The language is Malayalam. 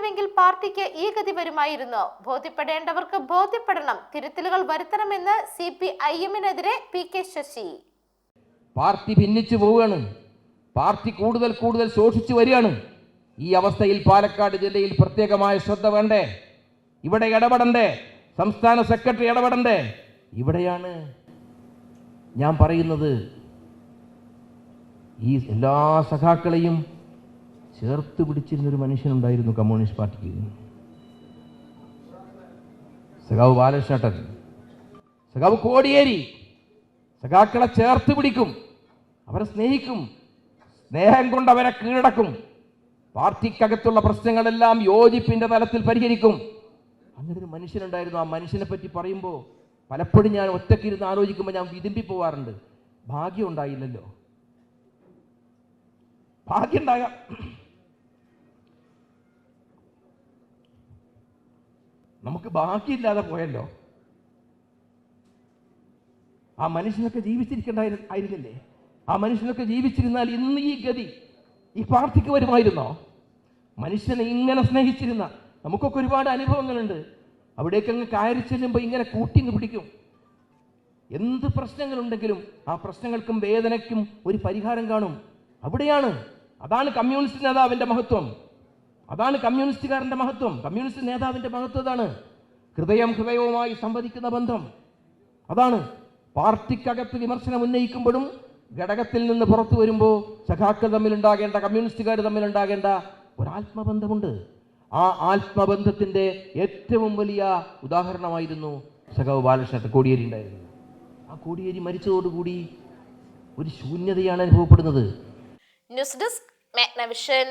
ബോധ്യപ്പെടുന്നുവെങ്കിൽ പാർട്ടിക്ക് ഈ ഗതി വരുമായിരുന്നു. ബോധ്യപ്പെടേണ്ടവർക്ക് ബോധ്യപ്പെടണം, തിരുത്തലുകൾ വരുത്തണമെന്ന് CPIM-നെതിരെ PK ശശി. പാർട്ടി ഭിന്നിച്ചു പോവുകയാണ്, പാർട്ടി കൂടുതൽ കൂടുതൽ ശോഷിച്ചു വരികയാണ്. ഈ അവസ്ഥയിൽ പാലക്കാട് ജില്ലയിൽ പ്രത്യേകമായ ശ്രദ്ധ വേണ്ടേ? ഇവിടെ ഇടപെടണ്ടേ? സംസ്ഥാന സെക്രട്ടറി ഇടപെടണ്ടേ? ഇവിടെയാണ് ഞാൻ പറയുന്നത്, ഈ എല്ലാ സഖാക്കളെയും ചേർത്ത് പിടിച്ചിരുന്നൊരു മനുഷ്യനുണ്ടായിരുന്നു കമ്മ്യൂണിസ്റ്റ് പാർട്ടിക്ക്. സഖാവ് ബാലകൃഷ്ണൻ, സഖാവ് കോടിയേരി സഖാക്കളെ ചേർത്ത് പിടിക്കും, അവരെ സ്നേഹിക്കും, സ്നേഹം കൊണ്ട് അവരെ കീഴടക്കും, പാർട്ടിക്കകത്തുള്ള പ്രശ്നങ്ങളെല്ലാം യോജിപ്പിന്റെ തലത്തിൽ പരിഹരിക്കും. അങ്ങനെ ഒരു മനുഷ്യനുണ്ടായിരുന്നു. ആ മനുഷ്യനെ പറ്റി പറയുമ്പോൾ പലപ്പോഴും ഞാൻ ഒറ്റയ്ക്കിരുന്ന് ആലോചിക്കുമ്പോൾ ഞാൻ വിതുമ്പി പോവാറുണ്ട്. ഭാഗ്യം ഉണ്ടായില്ലല്ലോ, ഭാഗ്യം ഉണ്ടാകാം. നമുക്ക് ഭാഗ്യമില്ലാതെ പോയല്ലോ. ആ മനുഷ്യനൊക്കെ ജീവിച്ചിരിക്കണ്ടായിരുന്നില്ലേ? ആ മനുഷ്യനൊക്കെ ജീവിച്ചിരുന്നാൽ ഇന്ന് ഈ ഗതി ഈ പാർട്ടിക്ക് വരുമായിരുന്നോ? മനുഷ്യനെ ഇങ്ങനെ സ്നേഹിച്ചിരുന്ന നമുക്കൊക്കെ ഒരുപാട് അനുഭവങ്ങളുണ്ട്. അവിടേക്ക് അങ്ങ് കയറി ചെല്ലുമ്പോൾ ഇങ്ങനെ കൂട്ടിങ്ങ് പിടിക്കും. എന്ത് പ്രശ്നങ്ങളുണ്ടെങ്കിലും ആ പ്രശ്നങ്ങൾക്കും വേദനയ്ക്കും ഒരു പരിഹാരം കാണും. അതാണ് കമ്മ്യൂണിസ്റ്റ് നേതാവിൻ്റെ മഹത്വം, അതാണ് കമ്മ്യൂണിസ്റ്റുകാരൻ്റെ മഹത്വം. കമ്മ്യൂണിസ്റ്റ് നേതാവിൻ്റെ മഹത്വം അതാണ്. ഹൃദയവുമായി സംവദിക്കുന്ന ബന്ധം. അതാണ് പാർട്ടിക്കകത്ത് വിമർശനം ഉന്നയിക്കുമ്പോഴും ഘടകത്തിൽ നിന്ന് പുറത്തു വരുമ്പോൾ സഖാക്കൾ തമ്മിലുണ്ടാകേണ്ട, കമ്മ്യൂണിസ്റ്റുകാർ തമ്മിലുണ്ടാകേണ്ട ഒരാത്മബന്ധമുണ്ട്. ആ ആത്മബന്ധത്തിൻ്റെ ഏറ്റവും വലിയ ഉദാഹരണമായിരുന്നു സഖാവ് ബാലകൃഷ്ണൻ കോടിയേരി ഉണ്ടായിരുന്നത്. ആ കോടിയേരി മരിച്ചതോടുകൂടി ഒരു ശൂന്യതയാണ് അനുഭവപ്പെടുന്നത്. News desk Magnavision.